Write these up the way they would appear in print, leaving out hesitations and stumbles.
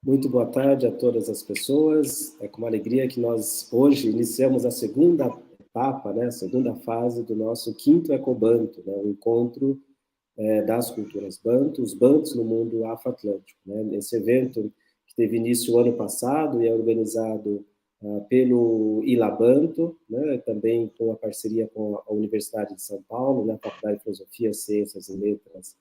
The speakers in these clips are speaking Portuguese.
Muito boa tarde a todas as pessoas. É com uma alegria que nós hoje iniciamos a segunda etapa, né, a segunda fase do nosso quinto Ecobanto, né, o encontro das culturas banto, os bantos no mundo afro-atlântico. Né. Esse evento que teve início ano passado e é organizado pelo Ilabanto, né, também com a parceria com a Universidade de São Paulo, né, a Faculdade de Filosofia, Ciências e Letras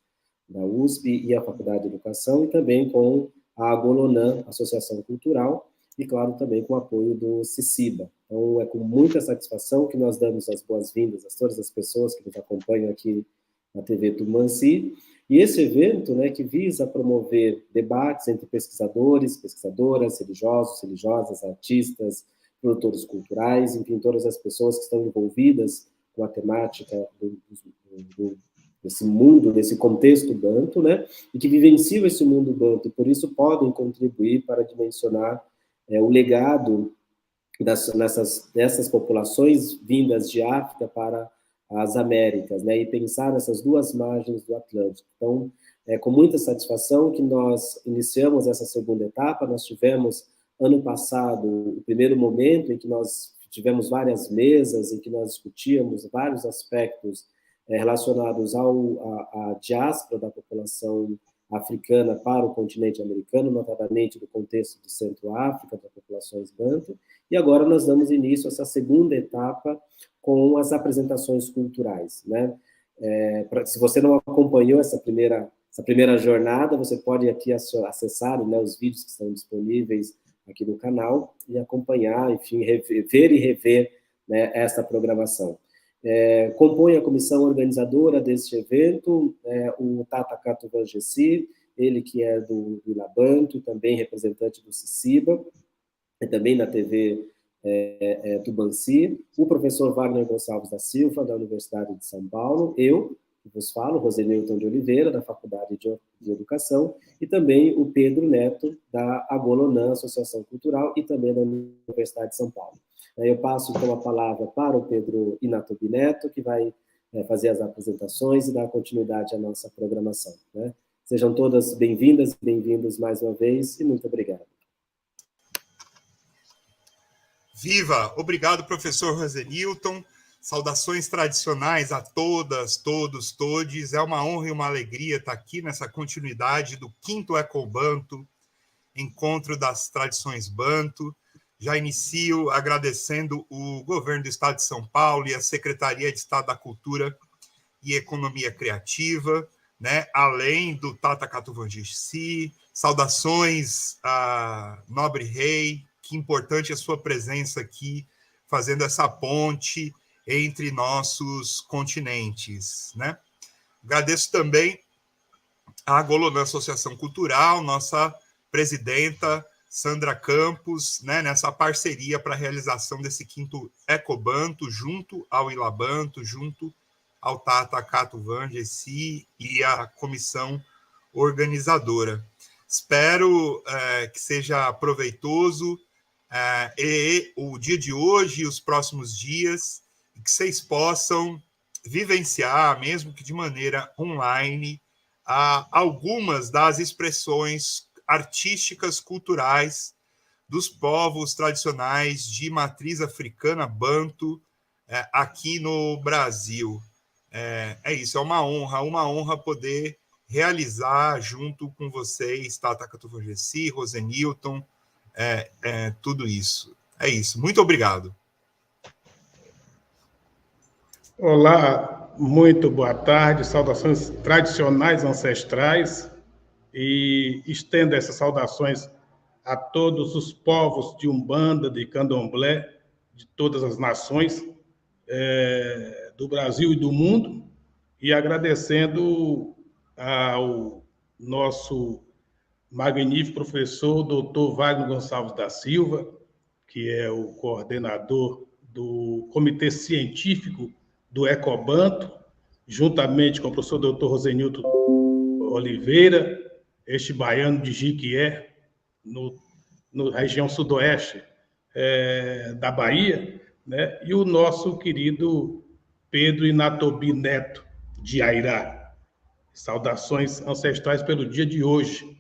da USP e a Faculdade de Educação, e também com a Agolonã, Associação Cultural, e, claro, também com o apoio do CICIBA. Então, é com muita satisfação que nós damos as boas-vindas a todas as pessoas que nos acompanham aqui na TV Tumanci, e esse evento, né, que visa promover debates entre pesquisadores, pesquisadoras, religiosos, religiosas, artistas, produtores culturais, enfim, todas as pessoas que estão envolvidas com a temática desse mundo, desse contexto banto, né, e que vivenciam esse mundo banto, e por isso podem contribuir para dimensionar o legado dessas populações vindas de África para as Américas, né, e pensar nessas duas margens do Atlântico. Então, é com muita satisfação que nós iniciamos essa segunda etapa. Nós tivemos, ano passado, o primeiro momento em que nós tivemos várias mesas, em que nós discutíamos vários aspectos relacionados à diáspora da população africana para o continente americano, notadamente no contexto de Centro-África, das populações banto, e agora nós damos início a essa segunda etapa com as apresentações culturais, né? Se você não acompanhou essa primeira jornada, você pode aqui acessar, né, os vídeos que estão disponíveis aqui no canal e acompanhar, enfim, ver e rever, né, essa programação. Compõe a comissão organizadora deste evento o Tata Katuvangessi, ele que é do Ilabanto, também representante do CICIBA, e também na TV Tumanci, o professor Wagner Gonçalves da Silva, da Universidade de São Paulo, eu, que vos falo, Rosenilton de Oliveira, da Faculdade de Educação, e também o Pedro Neto, da Agolonã, Associação Cultural, e também da Universidade de São Paulo. Eu passo, então, a palavra para o Pedro Inatobi Neto, que vai fazer as apresentações e dar continuidade à nossa programação. Né? Sejam todas bem-vindas e bem-vindos mais uma vez, e muito obrigado. Viva! Obrigado, professor Rosenilton. Saudações tradicionais a todas, todos, todes. É uma honra e uma alegria estar aqui nessa continuidade do quinto Ecobanto, Encontro das Tradições Banto. Já inicio agradecendo o governo do Estado de São Paulo e a Secretaria de Estado da Cultura e Economia Criativa, né? Além do Tata Katuvangessi, saudações a Nobre Rei, que importante a sua presença aqui, fazendo essa ponte entre nossos continentes, né? Agradeço também a Agolonã Associação Cultural, nossa presidenta, Sandra Campos, né, nessa parceria para a realização desse quinto Ecobanto, junto ao Ilabanto, junto ao Tata Katuvangessi e a comissão organizadora. Espero que seja proveitoso o dia de hoje e os próximos dias, e que vocês possam vivenciar, mesmo que de maneira online, algumas das expressões artísticas, culturais dos povos tradicionais de matriz africana banto aqui no Brasil. É isso, é uma honra poder realizar junto com vocês, Tata Katuvangessi, Rosenilton, tudo isso. É isso, muito obrigado. Olá, muito boa tarde, saudações tradicionais ancestrais, e estendo essas saudações a todos os povos de Umbanda, de Candomblé, de todas as nações do Brasil e do mundo, e agradecendo ao nosso magnífico professor, doutor Wagner Gonçalves da Silva, que é o coordenador do Comitê Científico do Ecobanto, juntamente com o professor doutor Rosenilton Oliveira, este baiano de Jiquié, na região sudoeste da Bahia, né? E o nosso querido Pedro Inatobi Neto, de Airá. Saudações ancestrais pelo dia de hoje.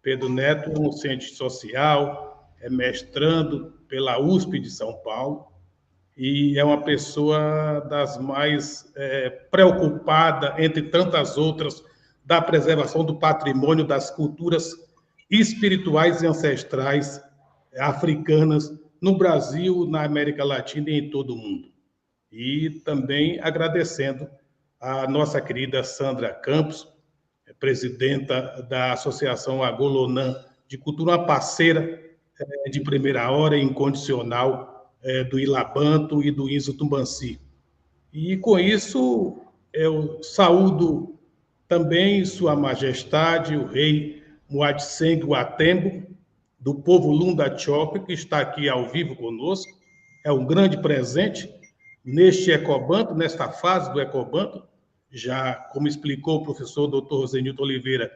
Pedro Neto é um cientista social, é mestrando pela USP de São Paulo e é uma pessoa das mais preocupada, entre tantas outras, da preservação do patrimônio das culturas espirituais e ancestrais africanas no Brasil, na América Latina e em todo o mundo. E também agradecendo a nossa querida Sandra Campos, presidenta da Associação Agolonã de Cultura, uma parceira de primeira hora e incondicional do Ilabanto e do Inzo Tumbanci. E, com isso, eu saúdo também Sua Majestade, o rei Muatseng Watembo, do povo Lunda Chope, que está aqui ao vivo conosco. É um grande presente neste Ecobanto, nesta fase do Ecobanto. Já, como explicou o professor Dr. Rosenilton Oliveira,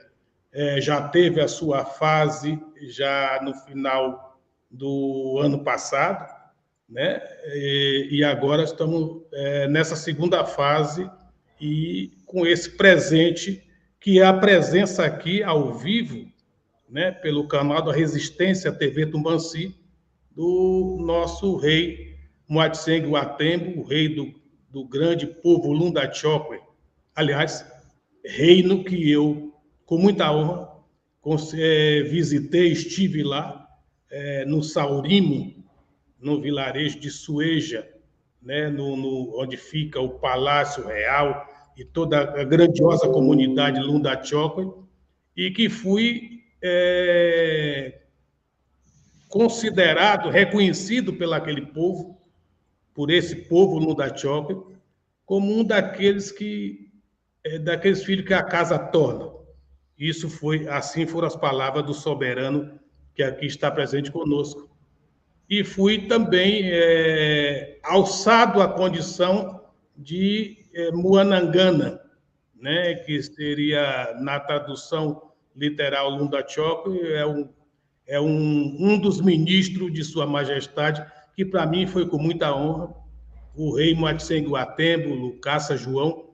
já teve a sua fase já no final do ano passado, né? E agora estamos nessa segunda fase e com esse presente, que é a presença aqui ao vivo, né, pelo canal da Resistência TV Tumbanci, do nosso rei Muatseng Watembo, o rei do grande povo Lunda Chope. Aliás, reino que eu, com muita honra, visitei, estive lá, no Saurimo, no vilarejo de Sueja, né, onde fica o Palácio Real e toda a grandiosa comunidade Lunda Chope, e que fui considerado, reconhecido pelo aquele povo, por esse povo Lunda Chope, como um daqueles filhos que a casa torna. Isso assim foram as palavras do soberano que aqui está presente conosco. E fui também alçado à condição de Muanangana, né, que seria, na tradução literal Lunda Chope, é um dos ministros de Sua Majestade, que para mim foi com muita honra. O rei Muatseng Watembo, Lucaça João,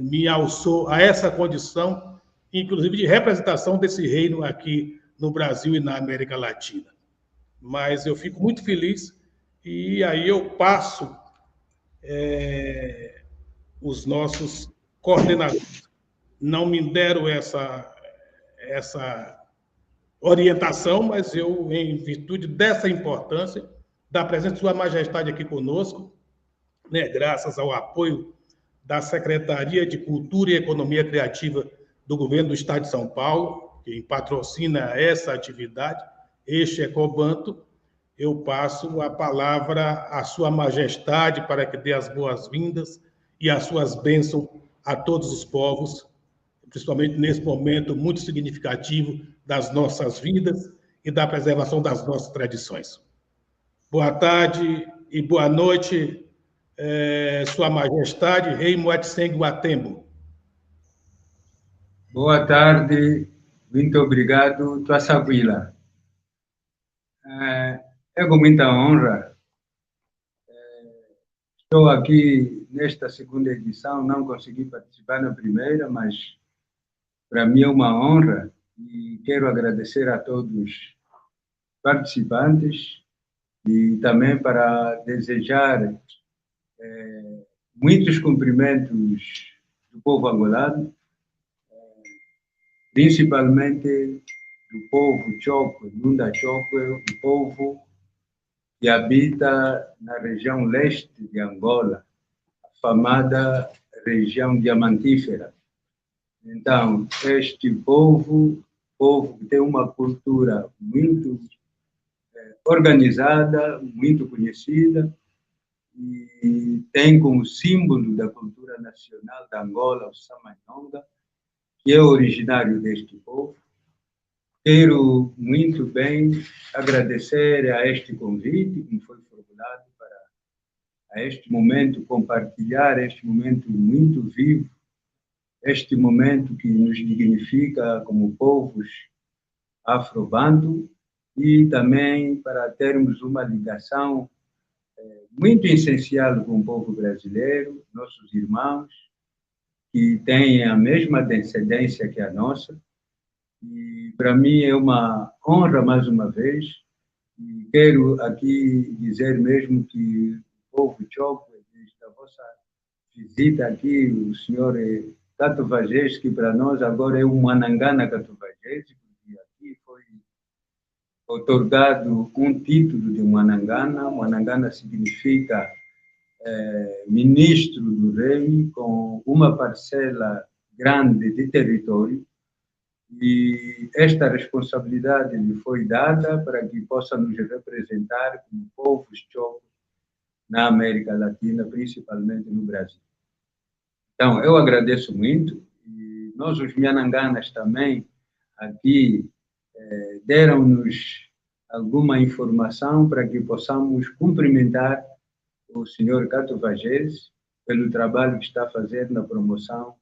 me alçou a essa condição, inclusive de representação desse reino aqui no Brasil e na América Latina. Mas eu fico muito feliz e aí eu passo os nossos coordenadores. Não me deram essa orientação, mas eu, em virtude dessa importância, da presença de Sua Majestade aqui conosco, né, graças ao apoio da Secretaria de Cultura e Economia Criativa do Governo do Estado de São Paulo, que patrocina essa atividade, este Ecobanto, eu passo a palavra à Sua Majestade para que dê as boas-vindas e as suas bênçãos a todos os povos, principalmente nesse momento muito significativo das nossas vidas e da preservação das nossas tradições. Boa tarde e boa noite, Sua Majestade, Rei Muatseng Watembo. Boa tarde, muito obrigado, Tuasaguila. É com muita honra. Estou aqui nesta segunda edição, não consegui participar na primeira, mas para mim é uma honra e quero agradecer a todos os participantes e também para desejar muitos cumprimentos do povo angolano, principalmente do povo Chope, Lunda Chope, o povo que habita na região leste de Angola, a famada região diamantífera. Então, este povo que tem uma cultura muito organizada, muito conhecida, e tem como símbolo da cultura nacional da Angola o Samanyonga, que é originário deste povo. Quero muito bem agradecer a este convite que me foi formulado para, a este momento, compartilhar este momento muito vivo, este momento que nos dignifica como povos afro-banto e também para termos uma ligação muito essencial com o povo brasileiro, nossos irmãos, que têm a mesma descendência que a nossa. E para mim é uma honra, mais uma vez, e quero aqui dizer mesmo que o povo Chokwe, desde a vossa visita aqui, o senhor Katuvajés, que para nós agora é o Mwanangana Katuvajés, porque aqui foi otorgado um título de Mwanangana. Mwanangana significa ministro do rei, com uma parcela grande de território, e esta responsabilidade lhe foi dada para que possa nos representar como povos Chokwe na América Latina, principalmente no Brasil. Então, eu agradeço muito, e nós, os Mwananganas, também aqui deram-nos alguma informação para que possamos cumprimentar o senhor Katuvajés pelo trabalho que está a fazer na promoção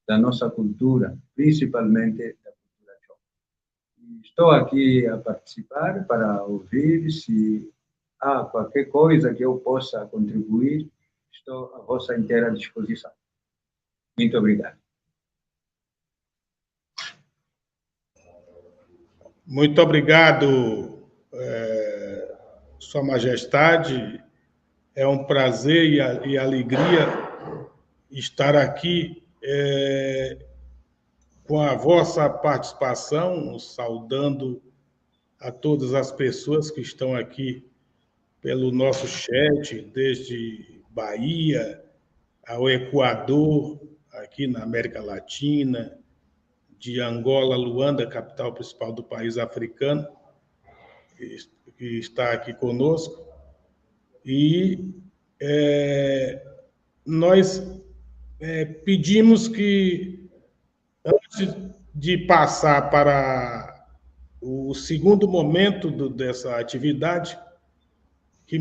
da nossa cultura, principalmente da cultura Chokwe. Estou aqui a participar para ouvir se há qualquer coisa que eu possa contribuir. Estou à vossa inteira disposição. Muito obrigado. Muito obrigado, Sua Majestade. É um prazer e alegria estar aqui com a vossa participação, saudando a todas as pessoas que estão aqui pelo nosso chat, desde Bahia ao Equador, aqui na América Latina, de Angola, Luanda, capital principal do país africano, que está aqui conosco. E nós pedimos que, antes de passar para o segundo momento dessa atividade, que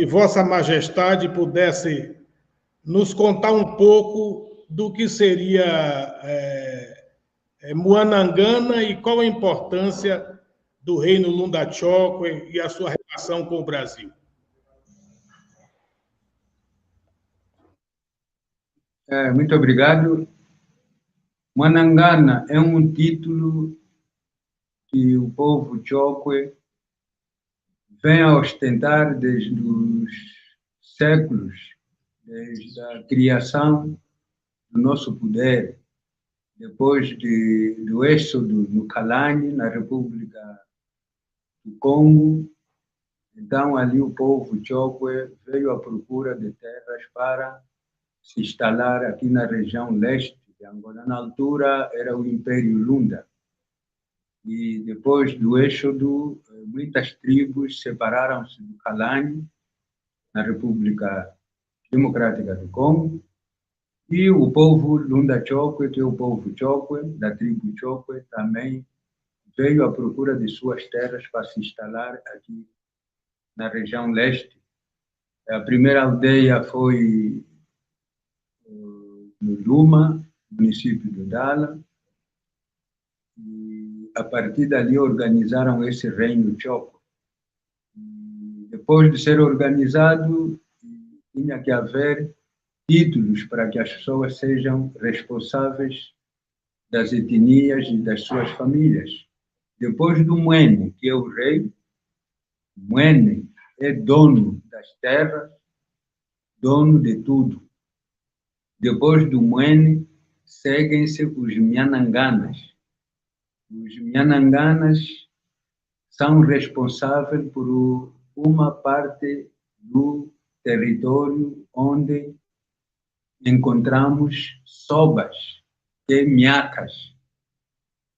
Vossa Majestade pudesse nos contar um pouco do que seria Mwanangana e qual a importância do reino Lunda Chokwe e a sua relação com o Brasil. Muito obrigado. Mwanangana é um título que o povo Chokwe vem a ostentar desde os séculos, desde a criação do nosso poder, depois do êxodo no Kalani, na República do Congo. Então, ali o povo Chokwe veio à procura de terras para se instalar aqui na região leste de Angola. Na altura era o Império Lunda. E depois do êxodo, muitas tribos separaram-se do Kalani, na República Democrática do Congo, e o povo Lunda Chokwe, que é o povo Chokwe, da tribo Chokwe, também veio à procura de suas terras para se instalar aqui na região leste. A primeira aldeia foi no Luma, município de Dala, e a partir dali organizaram esse reino Chokwe. Depois de ser organizado, tinha que haver títulos para que as pessoas sejam responsáveis das etnias e das suas famílias. Depois do Mwene, que é o rei, Mwene é dono das terras, dono de tudo. Depois do Mwene, seguem-se os Mwananganas. Os Mwananganas são responsáveis por uma parte do território onde encontramos sobas, que é miatas.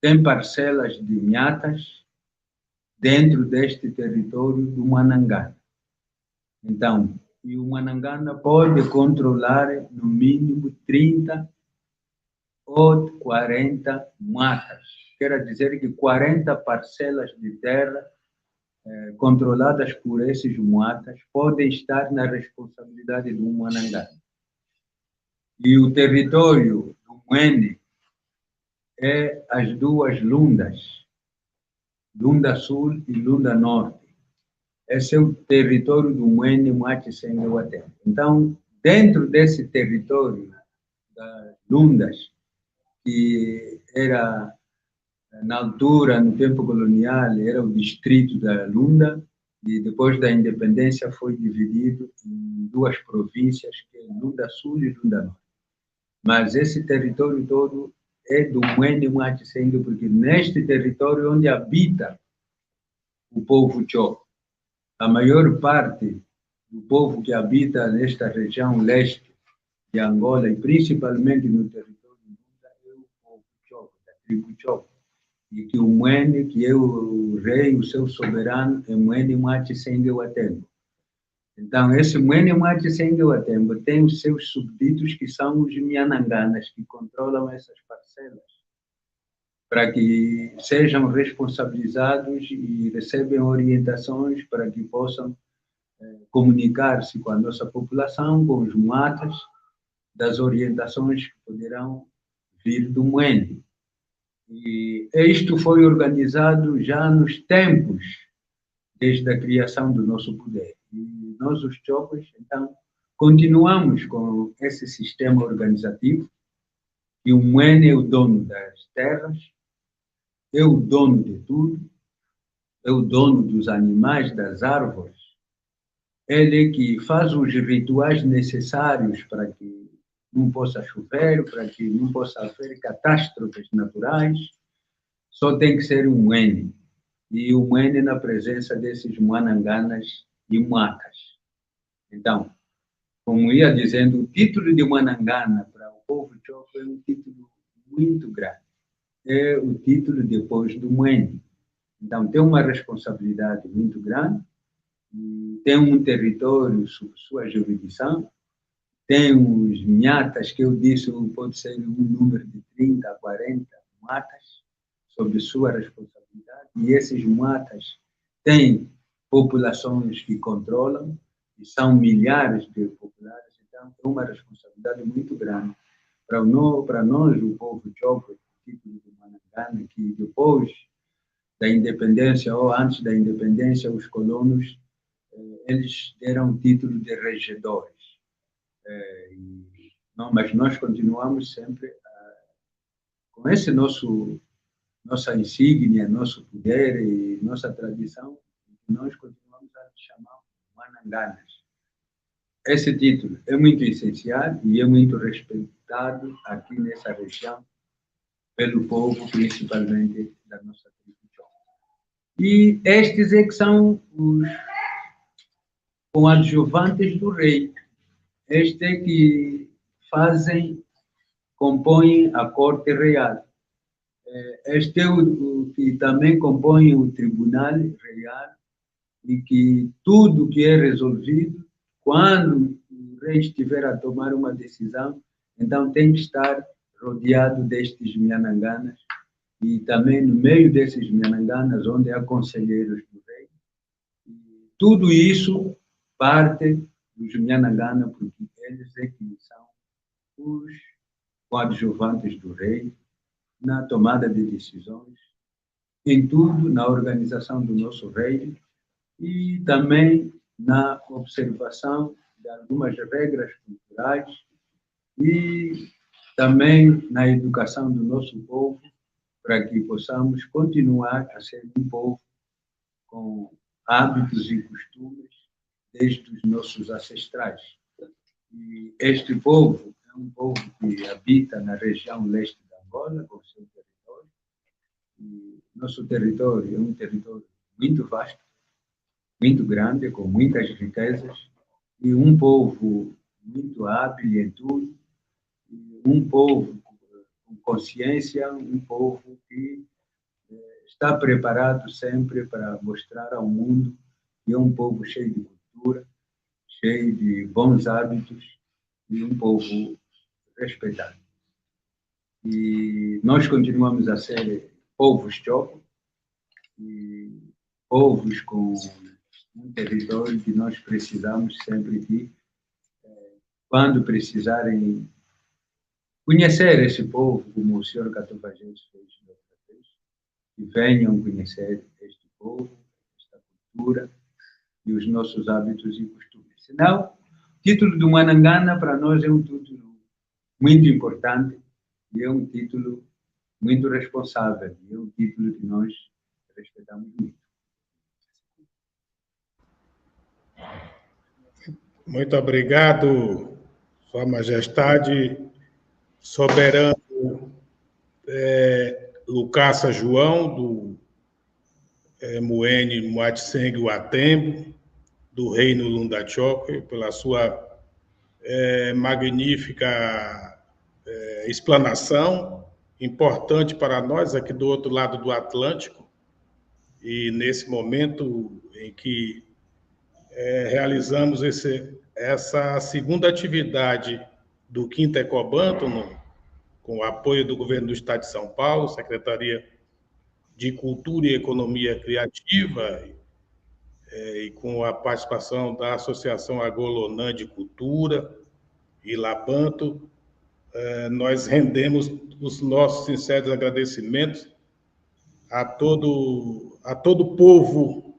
Tem parcelas de miatas dentro deste território do Mwanangana. Então, e o Mwanangana pode controlar no mínimo 30 ou 40 matas. Quer dizer que 40 parcelas de terra controladas por esses matas podem estar na responsabilidade do Mwanangana. E o território do Mwene é as duas Lundas, Lunda Sul e Lunda Norte. Esse é o território do Mwene Mwachisengewatembo. Então, dentro desse território das Lundas, que era, na altura, no tempo colonial, era o distrito da Lunda, e depois da independência foi dividido em duas províncias, que é Lunda Sul e Lunda Norte. Mas esse território todo é do Mwene Mwachisengue, porque neste território onde habita o povo Choco, a maior parte do povo que habita nesta região leste de Angola, e principalmente no território de Lunda, é o povo Choco, da tribo Choco. E que o Mwene, que é o rei, o seu soberano, é Mwene Mwachisengewatembo. Então, esse Mwene Mwachisengewatembo tem os seus súbditos, que são os Nyananganas, que controlam essas parcelas, para que sejam responsabilizados e recebam orientações para que possam comunicar-se com a nossa população, com os muatas, das orientações que poderão vir do Mwene. E isto foi organizado já nos tempos, desde a criação do nosso poder. E nós, os Chocos, então, continuamos com esse sistema organizativo, e o Mwene é o dono das terras, é o dono de tudo, é o dono dos animais, das árvores. Ele que faz os rituais necessários para que não possa chover, para que não possa haver catástrofes naturais. Só tem que ser um Mwene. E o Mwene na presença desses Mwananganas e Mwatas. Então, como ia dizendo, o título de Mwanangana para o povo Choco é um título muito grande. É o título depois do Mwene. Então, tem uma responsabilidade muito grande, tem um território sob sua jurisdição, tem os Nhatas, que eu disse, pode ser um número de 30, 40 matas, sob sua responsabilidade, e esses matas têm populações que controlam, e são milhares de populares, então é uma responsabilidade muito grande para nós, o povo Choco, o título de Mwanangana, que depois da independência, ou antes da independência, os colonos, eles deram o título de regedores. Mas nós continuamos sempre com esse nossa insígnia, nosso poder e nossa tradição, nós continuamos a chamar Mwananganas. Esse título é muito essencial e é muito respeitado aqui nessa região pelo povo, principalmente da nossa tribo. E estes é que são os coadjuvantes do rei. Estes é que compõem a corte real. Este é o que também compõe o tribunal real, e que tudo que é resolvido, quando o rei estiver a tomar uma decisão, então tem que estar rodeado destes Nyananganas, e também no meio desses Nyananganas, onde há conselheiros do rei. E tudo isso parte dos Nyananganas, porque eles é que são os coadjuvantes do rei na tomada de decisões, em tudo, na organização do nosso reino, e também na observação de algumas regras culturais, e também na educação do nosso povo, para que possamos continuar a ser um povo com hábitos e costumes desde os nossos ancestrais. E este povo é um povo que habita na região leste de Angola, com seu território. E nosso território é um território muito vasto, muito grande, com muitas riquezas, e um povo muito hábil em tudo, e um povo com consciência, um povo que está preparado sempre para mostrar ao mundo que é um povo cheio de cultura, cheio de bons hábitos, e um povo respeitado. e nós continuamos a ser povos Choco, e povos com um território que nós precisamos sempre de, quando precisarem conhecer esse povo, como o senhor Catufagente fez da outra vez, que venham conhecer este povo, esta cultura e os nossos hábitos e costumes. Senão, o título do Mwanangana para nós é um título muito importante e é um título muito responsável, e é um título que nós respeitamos muito. Muito obrigado, Sua Majestade, soberano Lucassa João, do Muene Moatseng Watembo, do Reino Lundachoque, pela sua magnífica explanação, importante para nós aqui do outro lado do Atlântico, e nesse momento em que realizamos essa segunda atividade do Quinto Ecobanto, com o apoio do Governo do Estado de São Paulo, Secretaria de Cultura e Economia Criativa, e com a participação da Associação Agolonã de Cultura e Labanto, nós rendemos os nossos sinceros agradecimentos a todo o povo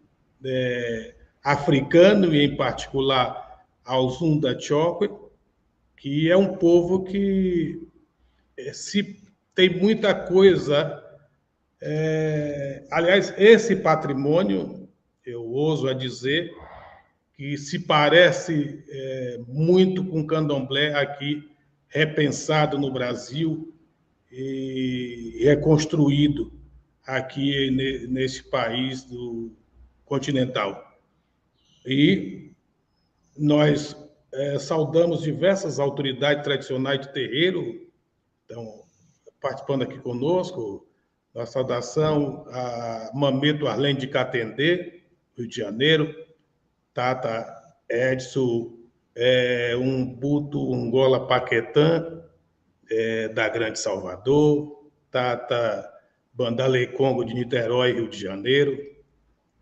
africano, e em particular ao Zunda Chokwe, que é um povo que se tem muita coisa. Aliás, esse patrimônio, eu ouso a dizer, que se parece muito com o candomblé aqui, repensado no Brasil e reconstruído aqui nesse país continental. E nós saudamos diversas autoridades tradicionais de terreiro, estão participando aqui conosco. Nossa saudação a Mameto Arlene de Catendê, Rio de Janeiro, Tata Edson Umbuto Angola Paquetã, da Grande Salvador, Tata Bandalei Congo de Niterói, Rio de Janeiro,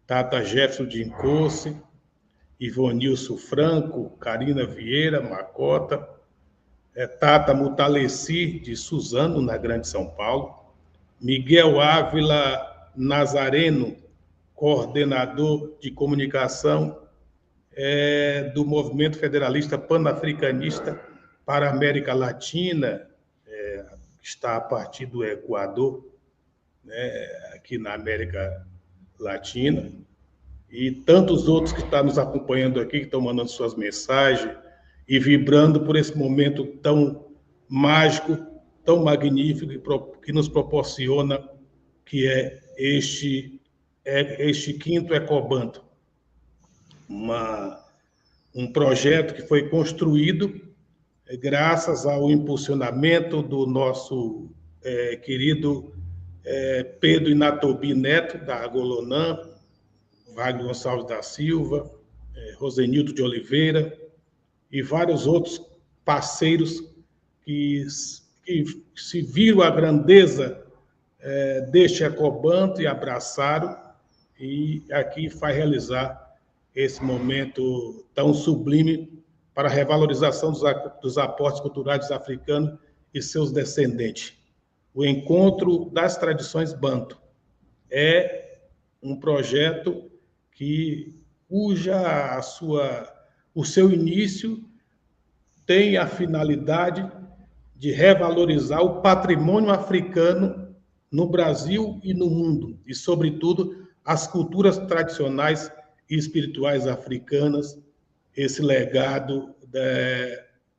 Tata Jefferson de Incoce, Ivonilson Franco, Karina Vieira, Macota, Tata Mutaleci, de Suzano, na Grande São Paulo, Miguel Ávila Nazareno, coordenador de comunicação do Movimento Federalista Panafricanista para a América Latina, que está a partir do Equador, aqui na América Latina, e tantos outros que estão nos acompanhando aqui, que estão mandando suas mensagens e vibrando por esse momento tão mágico, tão magnífico, que nos proporciona, que é este Quinto Ecobanto. Um projeto que foi construído graças ao impulsionamento do nosso querido Pedro Inatobi Neto, da Agolonã, Wagner Gonçalves da Silva, Rosenildo de Oliveira e vários outros parceiros que se viram a grandeza deste Ecobanto e abraçaram, e aqui faz realizar esse momento tão sublime para a revalorização dos aportes culturais africanos e seus descendentes. O Encontro das Tradições Banto é um projeto o seu início tem a finalidade de revalorizar o patrimônio africano no Brasil e no mundo, e, sobretudo, as culturas tradicionais e espirituais africanas, esse legado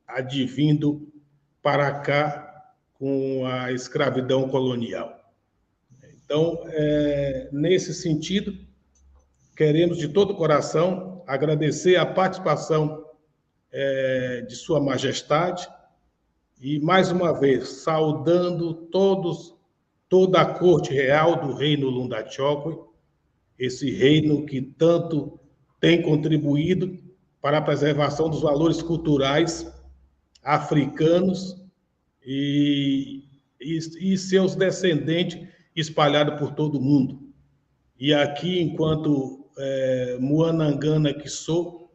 advindo para cá com a escravidão colonial. Então, nesse sentido, queremos de todo o coração agradecer a participação de Sua Majestade e, mais uma vez, saudando toda a corte real do Reino Lundachoque, esse reino que tanto tem contribuído para a preservação dos valores culturais africanos e e seus descendentes espalhados por todo o mundo. E aqui, enquanto muanangana que sou,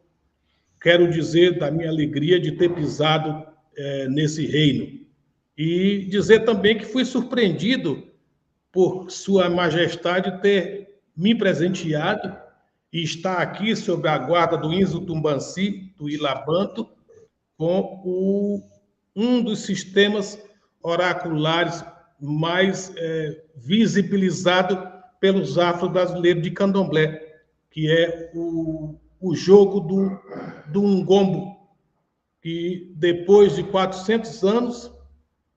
quero dizer da minha alegria de ter pisado nesse reino. E dizer também que fui surpreendido por Sua Majestade ter me presenteado e estar aqui sob a guarda do Inzo Tumbanci, do Ilabanto, com um dos sistemas oraculares mais visibilizado pelos afro-brasileiros de candomblé, que é o jogo do Ungombo, que depois de 400 anos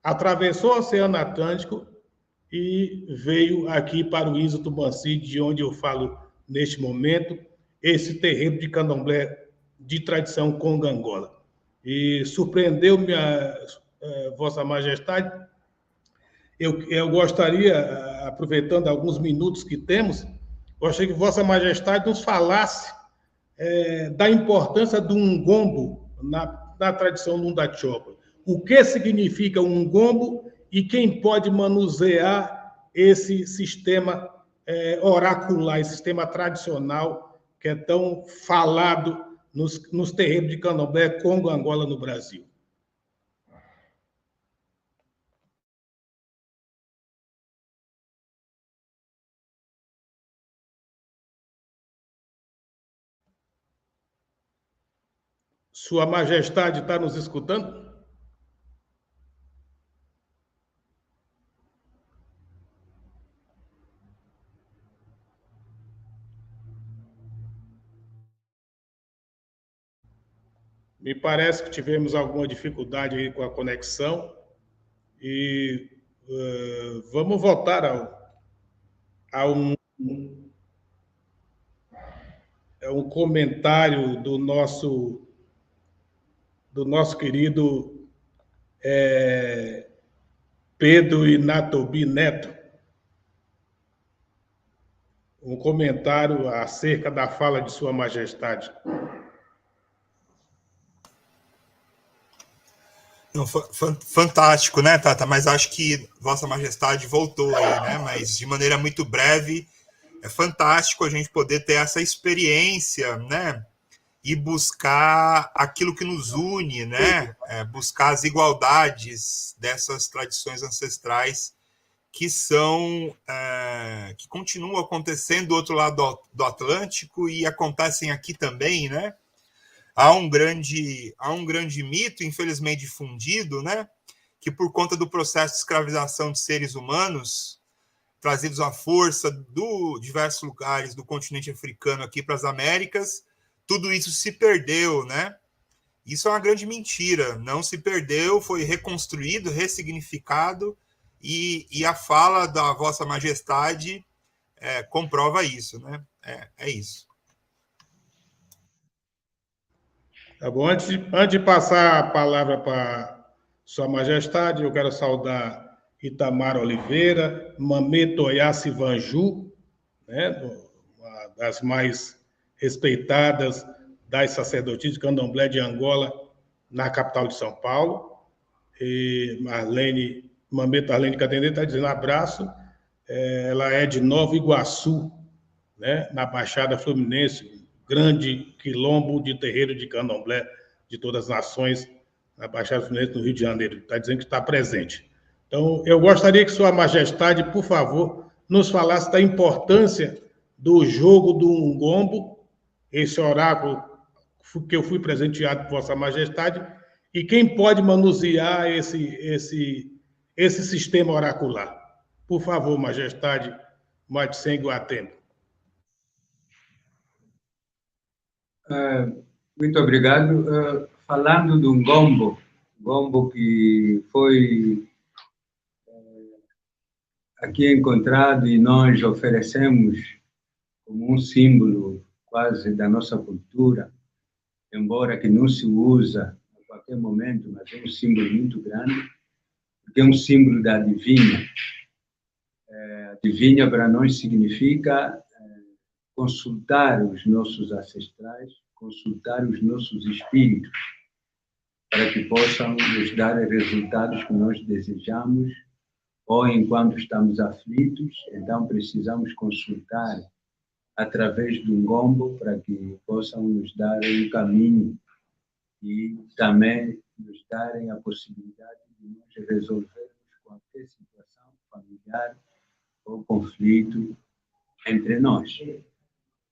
atravessou o Oceano Atlântico e veio aqui para o Inzo Tumbanci, de onde eu falo neste momento, esse terreiro de candomblé de tradição conga-angola. E surpreendeu-me, Vossa Majestade. Eu gostaria, aproveitando alguns minutos que temos, gostaria que Vossa Majestade nos falasse da importância do Ungombo na tradição Lundachopa. O que significa um Ungombo e quem pode manusear esse sistema oracular, esse sistema tradicional que é tão falado nos terreiros de candomblé Congo-Angola no Brasil. Sua Majestade está nos escutando? Me parece que tivemos alguma dificuldade aí com a conexão e vamos voltar a um comentário do nosso querido Pedro Inatobi Neto, um comentário acerca da fala de Sua Majestade. Fantástico, né, Tata? Mas acho que Vossa Majestade voltou aí, né? Mas de maneira muito breve. É fantástico a gente poder ter essa experiência, né? E buscar aquilo que nos une, né? Buscar as igualdades dessas tradições ancestrais que que continuam acontecendo do outro lado do Atlântico e acontecem aqui também, né? Há um grande mito, infelizmente difundido, né? Que por conta do processo de escravização de seres humanos, trazidos à força de diversos lugares do continente africano aqui para as Américas, tudo isso se perdeu, né? Isso é uma grande mentira. Não se perdeu, foi reconstruído, ressignificado, e a fala da Vossa Majestade comprova isso, né? É isso. Tá bom. Antes de passar a palavra para Sua Majestade, eu quero saudar Itamar Oliveira, Mamê Toyassi Vanju, né, uma das mais respeitadas das sacerdotisas de candomblé de Angola, na capital de São Paulo. E Mamê Arlene Cadendê está dizendo abraço. Ela é de Nova Iguaçu, né, na Baixada Fluminense, grande quilombo de terreiro de candomblé de todas as nações, na Baixada Fluminense, no Rio de Janeiro. Está dizendo que está presente. Então, eu gostaria que Sua Majestade, por favor, nos falasse da importância do jogo do Ungombo, esse oráculo que eu fui presenteado por Vossa Majestade, e quem pode manusear esse sistema oracular. Por favor, Majestade, Matsengo Atempo. Muito obrigado. Falando do Ngombo que foi aqui encontrado e nós oferecemos como um símbolo quase da nossa cultura, embora que não se usa a qualquer momento, mas é um símbolo muito grande, porque é um símbolo da adivinha. Adivinha para nós significa consultar os nossos ancestrais, consultar os nossos espíritos, para que possam nos dar resultados que nós desejamos ou enquanto estamos aflitos, então precisamos consultar através do ngombo para que possam nos dar um caminho e também nos darem a possibilidade de nós resolvermos qualquer situação familiar ou conflito entre nós.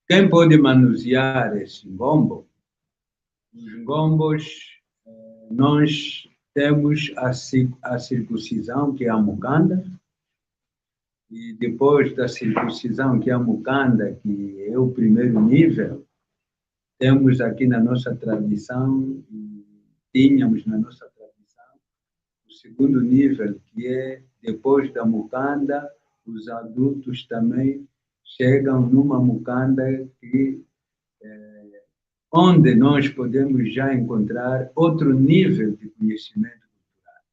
Quem pode manusear esse ngombo? Os ngombos, nós temos a circuncisão, que é a mukanda, e depois da circuncisão, que é a mukanda, que é o primeiro nível, temos aqui na nossa tradição, tínhamos na nossa tradição, o segundo nível, que é depois da mukanda, os adultos também chegam numa mukanda que onde nós podemos já encontrar outro nível de conhecimento cultural.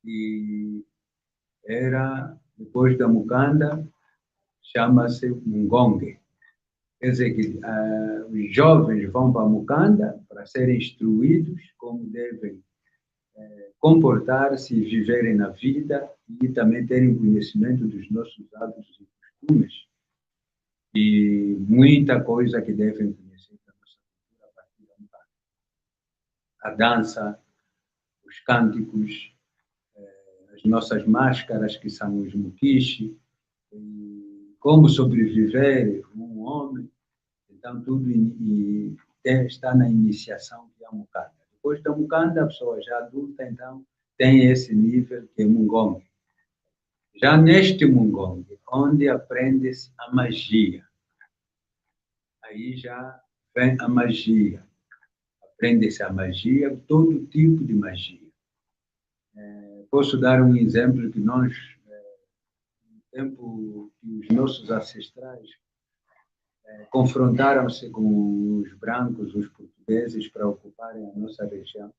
E era, depois da mukanda, chama-se ngonge. Quer dizer que os jovens vão para a mukanda para serem instruídos como devem comportar-se e viverem na vida e também terem conhecimento dos nossos hábitos e costumes e muita coisa que devem conhecer da nossa cultura a partir da mukanda. A dança, os cânticos, as nossas máscaras, que são os mukishi, como sobreviver um homem. Então, tudo está na iniciação que é a mukanda. Depois da mukanda, a pessoa já adulta, então, tem esse nível que é mungongue. Já neste mungongue, onde aprende-se a magia, aí já vem a magia. Aprende-se a magia, todo tipo de magia. Posso dar um exemplo que nós, no tempo que os nossos ancestrais confrontaram-se com os brancos, os portugueses, para ocuparem a nossa região.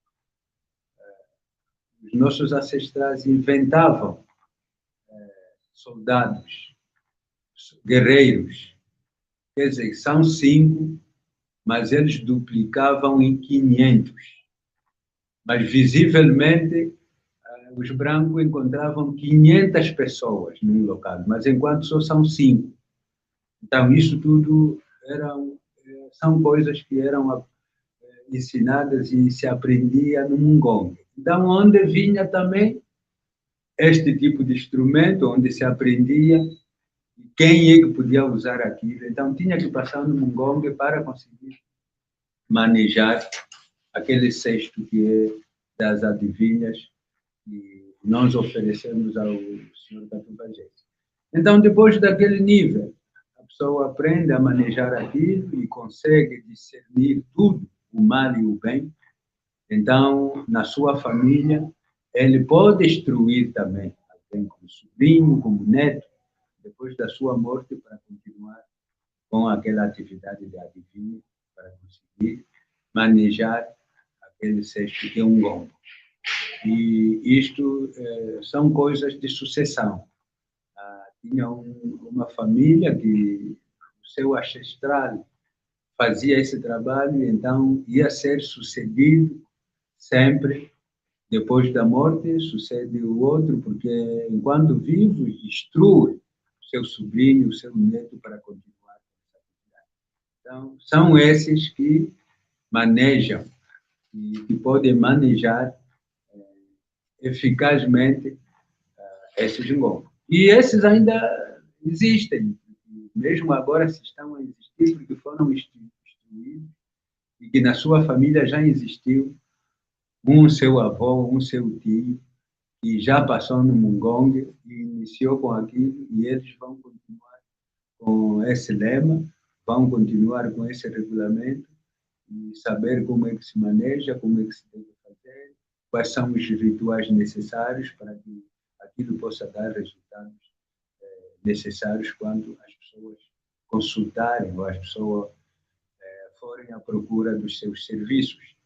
Os nossos ancestrais inventavam soldados, guerreiros. Quer dizer, são 5, mas eles duplicavam em 500. Mas, visivelmente, os brancos encontravam 500 pessoas num local, mas enquanto só são 5. Então, isso tudo são coisas que eram ensinadas e se aprendia no mungongue. Então, onde vinha também este tipo de instrumento, onde se aprendia quem é que podia usar aquilo. Então, tinha que passar no mungongue para conseguir manejar aquele cesto que é das adivinhas que nós oferecemos ao Senhor Catuvagese. Então, depois daquele nível, a pessoa aprende a manejar aquilo e consegue discernir tudo, o mal e o bem. Então, na sua família, ele pode instruir também alguém como sobrinho, como neto, depois da sua morte, para continuar com aquela atividade de adivinha, para conseguir manejar aquele cesto que é um gombo. E isto são coisas de sucessão. Tinha uma família que o seu ancestral fazia esse trabalho, então ia ser sucedido sempre. Depois da morte, sucede o outro, porque enquanto vivo, instrui o seu sobrinho, o seu neto para continuar essa atividade. Então, são esses que manejam e que podem manejar eficazmente esses ngombos. E esses ainda existem, mesmo agora se estão a existir, porque foram instruídos e que na sua família já existiu um seu avô, um seu tio, que já passou no mungongue e iniciou com aquilo, e eles vão continuar com esse lema, vão continuar com esse regulamento e saber como é que se maneja, como é que se deve fazer, quais são os rituais necessários para que aquilo possa dar resultados necessários quando as pessoas consultarem ou as pessoas forem à procura dos seus serviços.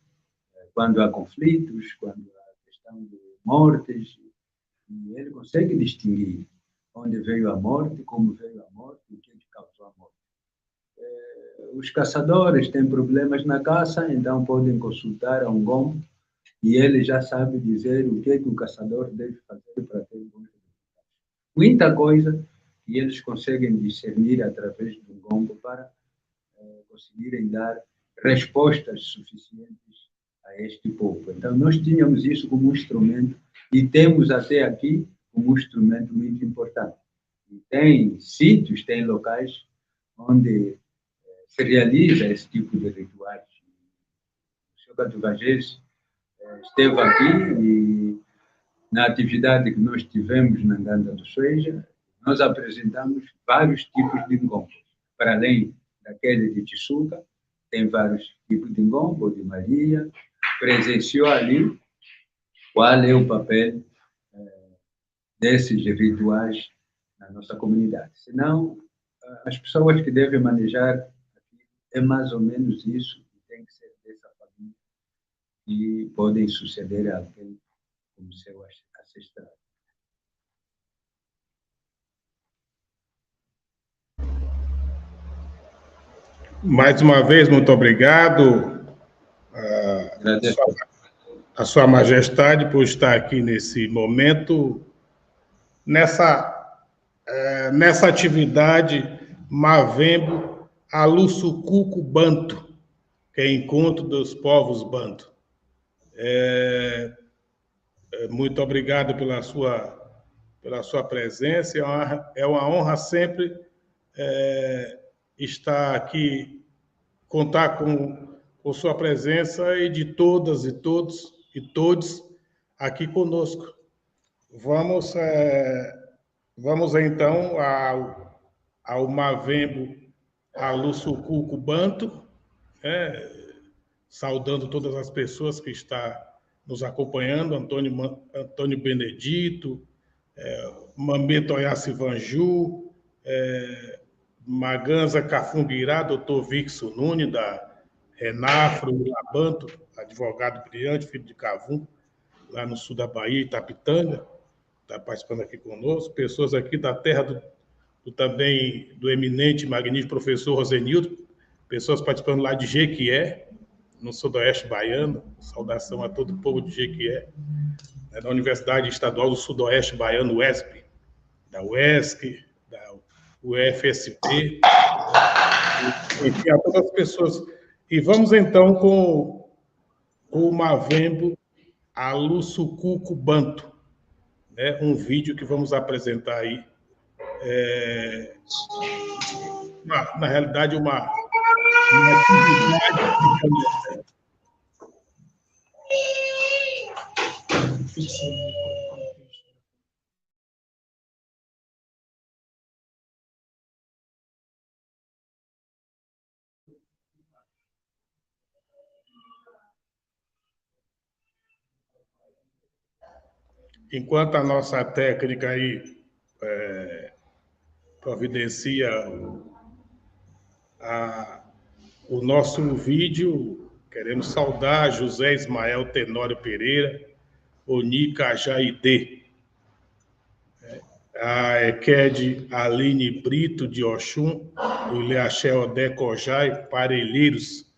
Quando há conflitos, quando há questão de mortes, e ele consegue distinguir onde veio a morte, como veio a morte, o que causou a morte. Os caçadores têm problemas na caça, então podem consultar a um gombo e ele já sabe dizer o que o caçador deve fazer para ter bons resultados. muita coisa que eles conseguem discernir através do gongo para conseguirem dar respostas suficientes a este povo. Então, nós tínhamos isso como instrumento e temos até aqui como um instrumento muito importante. E tem sítios, tem locais onde se realiza esse tipo de rituais. O senhor Bento Vagês esteve aqui e na atividade que nós tivemos na Nganda do Sueja, nós apresentamos vários tipos de ngombo. Para além daquele de Tisuca, tem vários tipos de ngombo, de Maria. Presenciou ali qual é o papel desses rituais na nossa comunidade. Senão, as pessoas que devem manejar é mais ou menos isso, tem que ser dessa família e podem suceder a alguém como seu ancestral. Mais uma vez, muito obrigado a Sua Majestade por estar aqui nesse momento, nessa atividade Mavembo Alussucuco Banto, que é Encontro dos Povos Banto. Muito obrigado pela sua presença, é uma honra sempre estar aqui, contar com sua presença e de todas e todos e todos aqui conosco. Vamos então ao Mavembo Alussucuco Banto, saudando todas as pessoas que estão nos acompanhando, Antônio Benedito, Mamê Toyassi Vanju, Maganza Cafunguirá, doutor Vixo Nunes, da Renafro, Labanto, advogado brilhante, filho de Cavum, lá no sul da Bahia, Itapitanga, está participando aqui conosco, pessoas aqui da terra também do eminente, magnífico professor Rosenilton, pessoas participando lá de Jequié, no sudoeste baiano, saudação a todo o povo de Jequié, da Universidade Estadual do Sudoeste Baiano, UESP, da UESC, da UFSP, enfim, a todas as pessoas. E vamos então com o Mavembo Alussucuco Banto, né? Um vídeo que vamos apresentar aí. Na realidade, uma atividade. Enquanto a nossa técnica aí providencia o nosso vídeo, queremos saudar José Ismael Tenório Pereira, Onica Jaide, a Eked Aline Brito de Oxum, o Ilhaxé Odé Cojai, Parelheiros,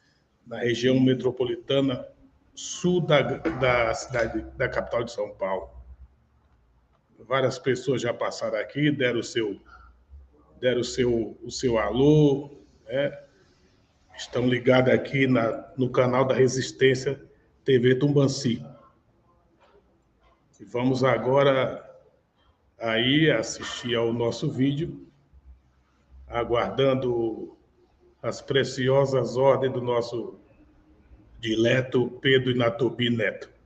na região metropolitana sul da cidade, da capital de São Paulo. Várias pessoas já passaram aqui, deram o seu alô, né? Estão ligados aqui no canal da Resistência TV Tumbanci. E vamos agora aí assistir ao nosso vídeo, aguardando as preciosas ordens do nosso dileto Pedro Inatobi Neto.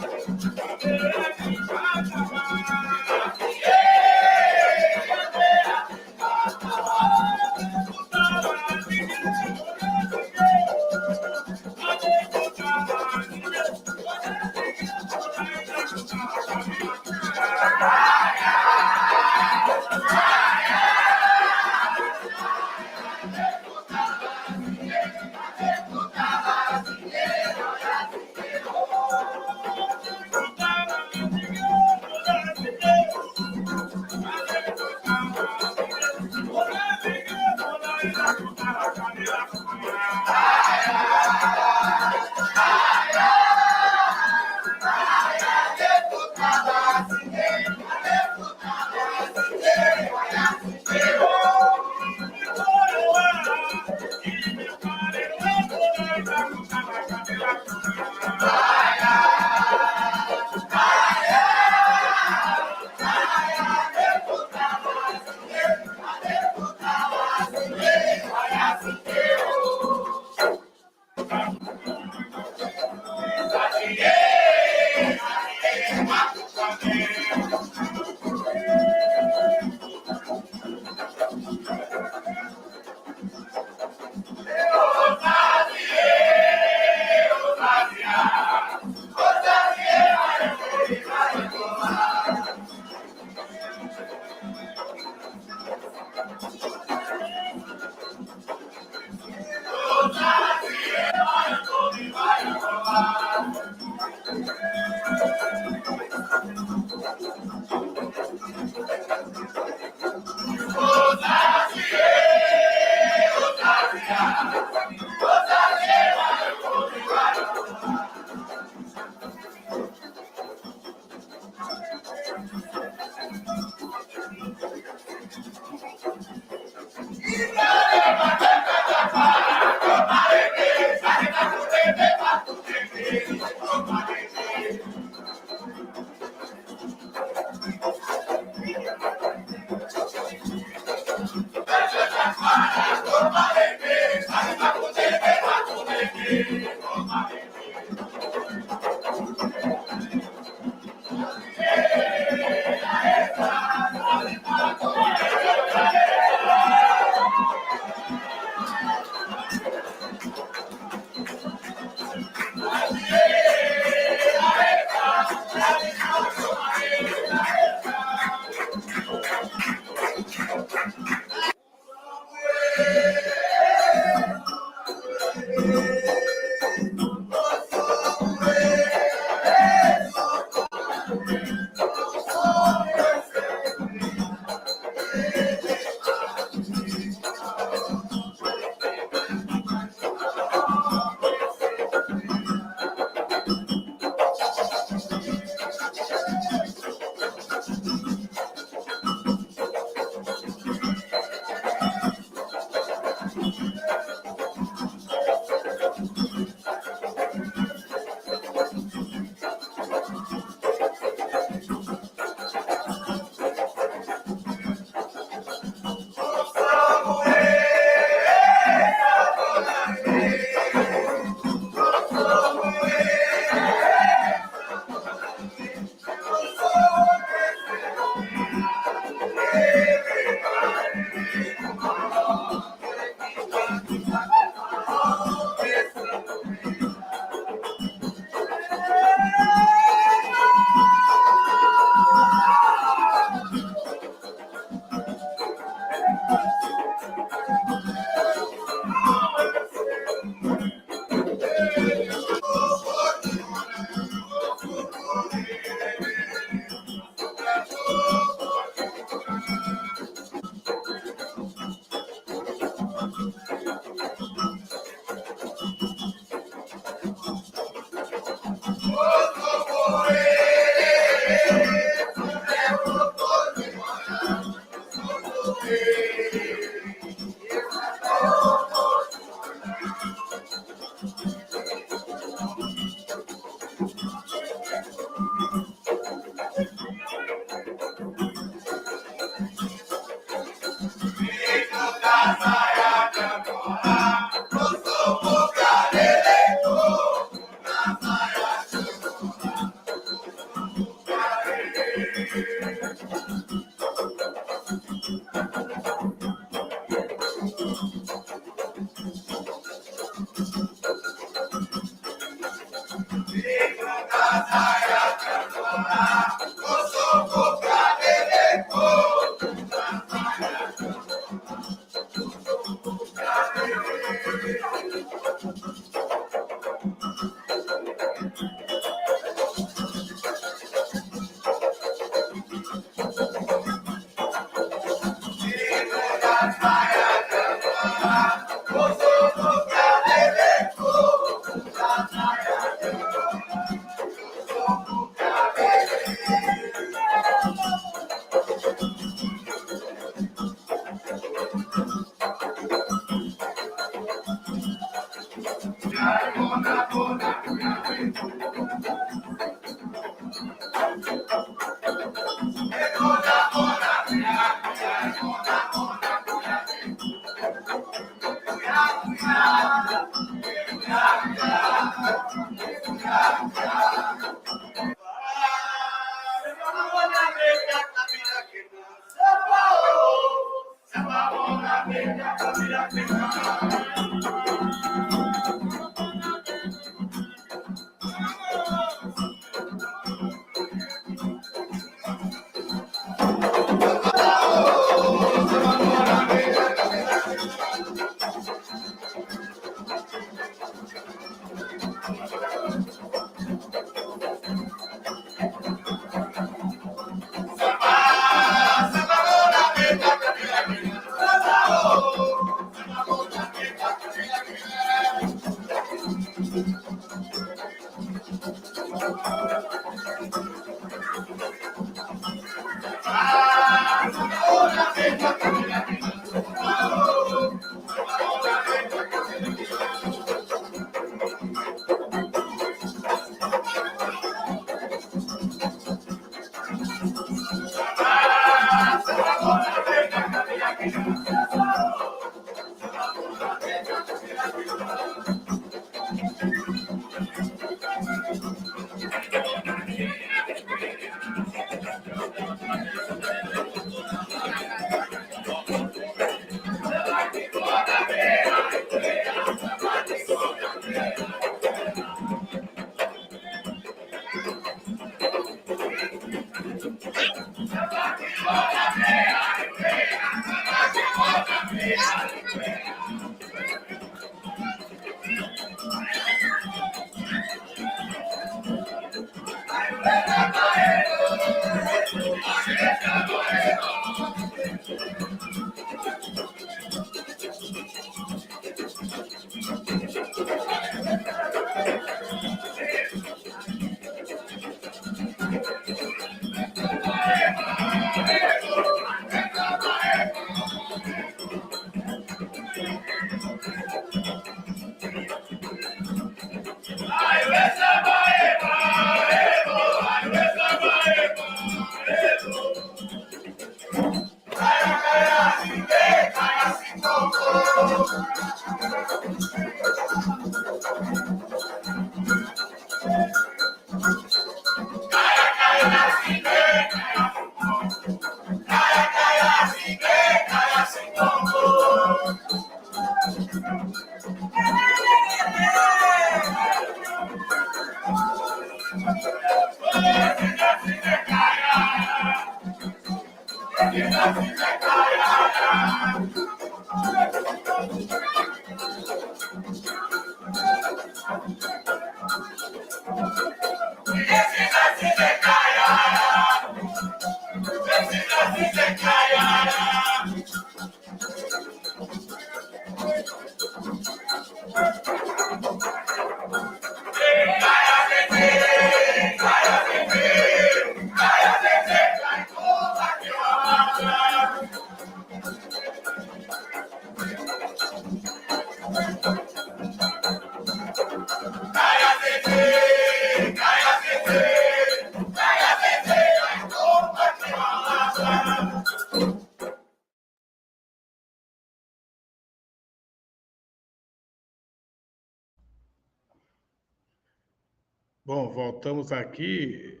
Bom, voltamos aqui,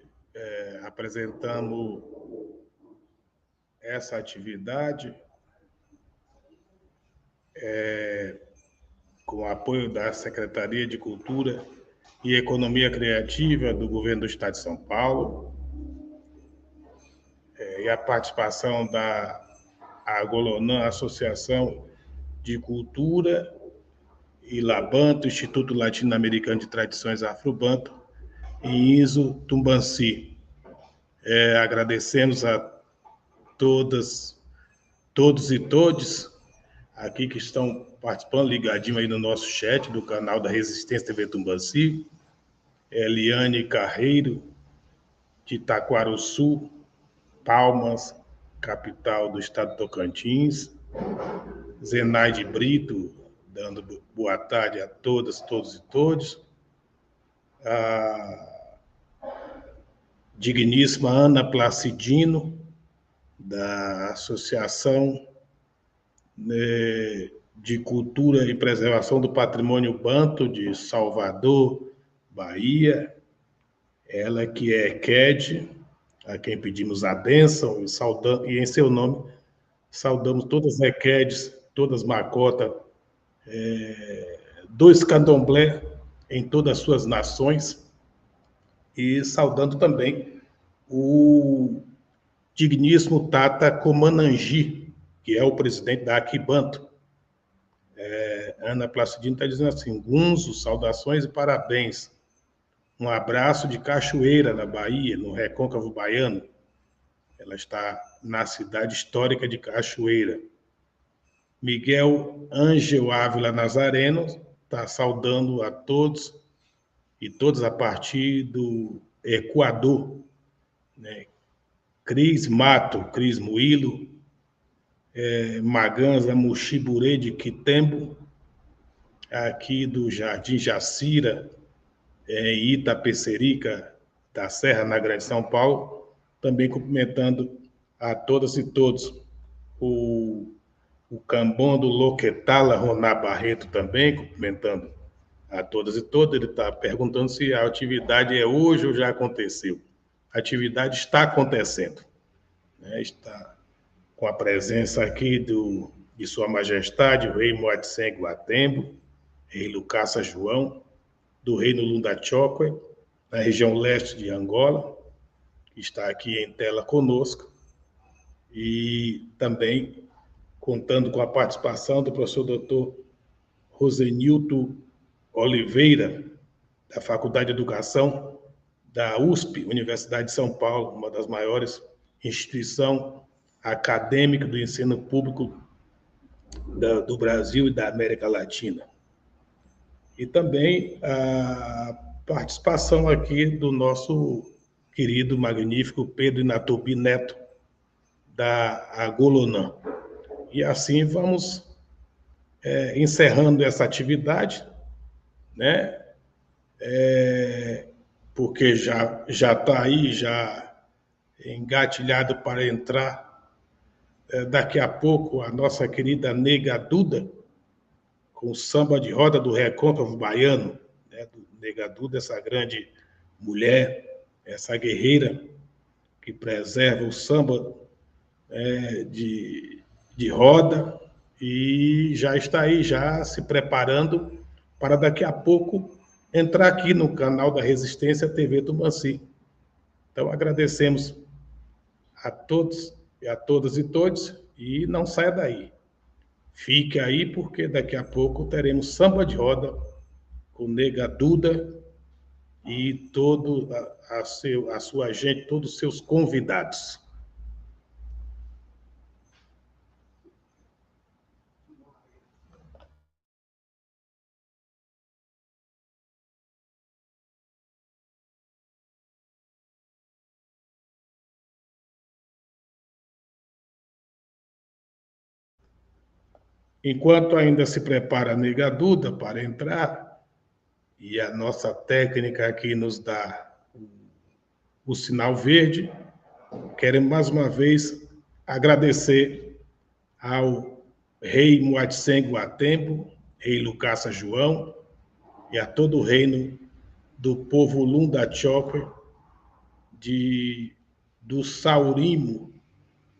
apresentamos essa atividade com o apoio da Secretaria de Cultura e Economia Criativa do Governo do Estado de São Paulo, e a participação da Agolonã, Associação de Cultura, e Labanto, Instituto Latino-Americano de Tradições Afro-Banto, e INSO Tumbanci. Agradecemos a todos e todes aqui que estão participando, ligadinho aí no nosso chat do canal da Resistência TV Tumbanci, Eliane Carreiro, de Itaquaruçu, Palmas, capital do estado de Tocantins, Zenaide Brito, dando boa tarde a todas, todos e todos, a digníssima Ana Placidino, da Associação de Cultura e Preservação do Patrimônio Banto de Salvador, Bahia, ela que é QED, a quem pedimos a bênção e em seu nome saudamos todas as EQEDs, todas Macota, dois candomblé em todas as suas nações, e saudando também o digníssimo Tata Comanangi, que é o presidente da Aquibanto. Ana Placidino está dizendo assim: Gunzo, saudações e parabéns. Um abraço de Cachoeira, na Bahia, no Recôncavo Baiano. Ela está na cidade histórica de Cachoeira. Miguel Ângel Ávila Nazareno está saudando a todos e todas a partir do Equador, né? Cris Mato, Cris Muilo, Maganza Muxiburê de Quitembo, aqui do Jardim Jacira, Itapecerica da Serra, na Grande São Paulo, também cumprimentando a todas e todos. O Cambon do Loquetala, Roná Barreto, também cumprimentando a todas e todas. Ele está perguntando se a atividade é hoje ou já aconteceu. A atividade está acontecendo, né? Está com a presença aqui de Sua Majestade, o Rei Moatseng Guatembo, Rei Lucasa João, do Reino Lundachoque, na região leste de Angola, que está aqui em tela conosco, e também contando com a participação do professor Dr. Rosenilton Oliveira, da Faculdade de Educação da USP, Universidade de São Paulo, uma das maiores instituições acadêmicas do ensino público do Brasil e da América Latina. E também a participação aqui do nosso querido, magnífico Pedro Inatubi Neto, da Agolonã. E assim vamos encerrando essa atividade, né? Porque já está aí, já engatilhado para entrar daqui a pouco a nossa querida Nega Duda, com o samba de roda do Recôncavo Baiano, né? Do Nega Duda, essa grande mulher, essa guerreira que preserva o samba de roda, e já está aí, já se preparando para daqui a pouco entrar aqui no canal da Resistência TV Tumanci. Então, agradecemos a todos e a todas e todos, e não saia daí. Fique aí, porque daqui a pouco teremos samba de roda com Nega Duda e todo a sua gente, todos os seus convidados. Enquanto ainda se prepara a Nega Duda para entrar, e a nossa técnica aqui nos dá o sinal verde, queremos mais uma vez agradecer ao rei Muatseng Watembo, rei Lucasa João, e a todo o reino do povo Lunda Chokwe, do Saurimo,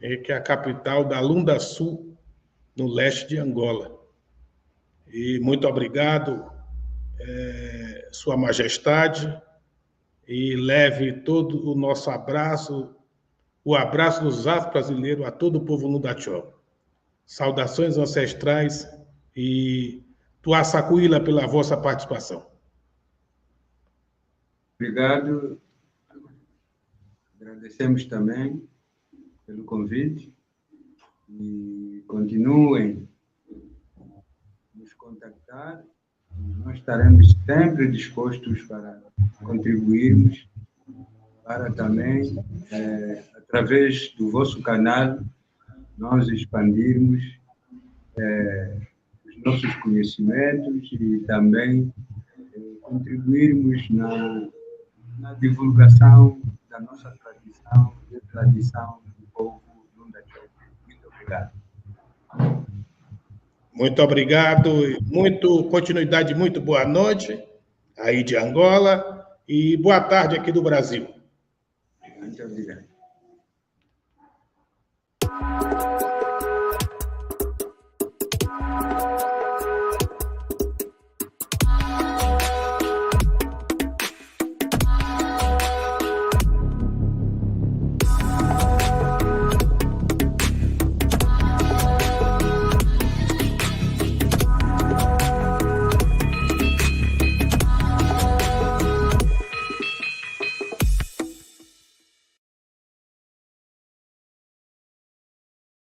que é a capital da Lunda Sul, no leste de Angola. E muito obrigado, Sua Majestade, e leve todo o nosso abraço, o abraço dos afro-brasileiros a todo o povo Lundachó. Saudações ancestrais e Tuaçacuíla pela vossa participação. Obrigado. Agradecemos também pelo convite e continuem a nos contactar. Nós estaremos sempre dispostos para contribuirmos, para também, através do vosso canal, nós expandirmos os nossos conhecimentos e também contribuirmos na divulgação da nossa tradição e tradição do povo Lundachó. Muito obrigado. Muito obrigado, continuidade, muito boa noite aí de Angola e boa tarde aqui do Brasil. Muito obrigado.